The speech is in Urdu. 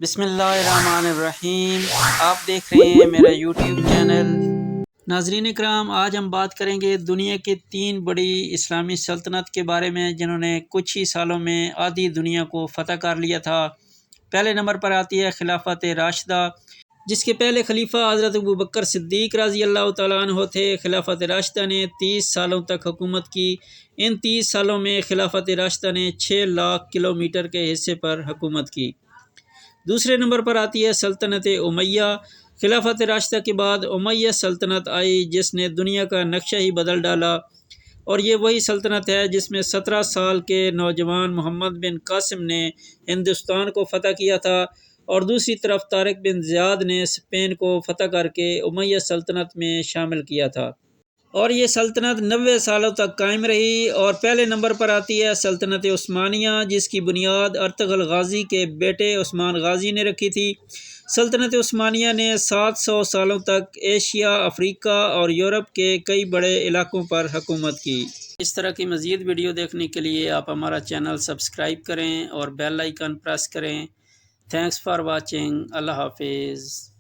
بسم اللہ الرحمن الرحیم۔ آپ دیکھ رہے ہیں میرا یوٹیوب چینل۔ ناظرین اکرام، آج ہم بات کریں گے دنیا کی 3 بڑی اسلامی سلطنت کے بارے میں جنہوں نے کچھ ہی سالوں میں آدھی دنیا کو فتح کر لیا تھا۔ پہلے نمبر پر آتی ہے خلافت راشدہ، جس کے پہلے خلیفہ حضرت ابوبکر صدیق رضی اللہ تعالیٰ عنہ تھے۔ خلافت راشدہ نے 30 سالوں تک حکومت کی۔ ان 30 سالوں میں خلافت راشدہ نے 6 لاکھ کلومیٹر کے حصے پر حکومت کی۔ دوسرے نمبر پر آتی ہے سلطنت امیہ۔ خلافت راشدہ کے بعد امیہ سلطنت آئی جس نے دنیا کا نقشہ ہی بدل ڈالا، اور یہ وہی سلطنت ہے جس میں 17 سال کے نوجوان محمد بن قاسم نے ہندوستان کو فتح کیا تھا، اور دوسری طرف طارق بن زیاد نے اسپین کو فتح کر کے امیہ سلطنت میں شامل کیا تھا، اور یہ سلطنت 90 سالوں تک قائم رہی۔ اور پہلے نمبر پر آتی ہے سلطنت عثمانیہ، جس کی بنیاد ارطغرل غازی کے بیٹے عثمان غازی نے رکھی تھی۔ سلطنت عثمانیہ نے 700 سالوں تک ایشیا، افریقہ اور یورپ کے کئی بڑے علاقوں پر حکومت کی۔ اس طرح کی مزید ویڈیو دیکھنے کے لیے آپ ہمارا چینل سبسکرائب کریں اور بیل آئیکن پریس کریں۔ Thanks for watching. اللہ حافظ۔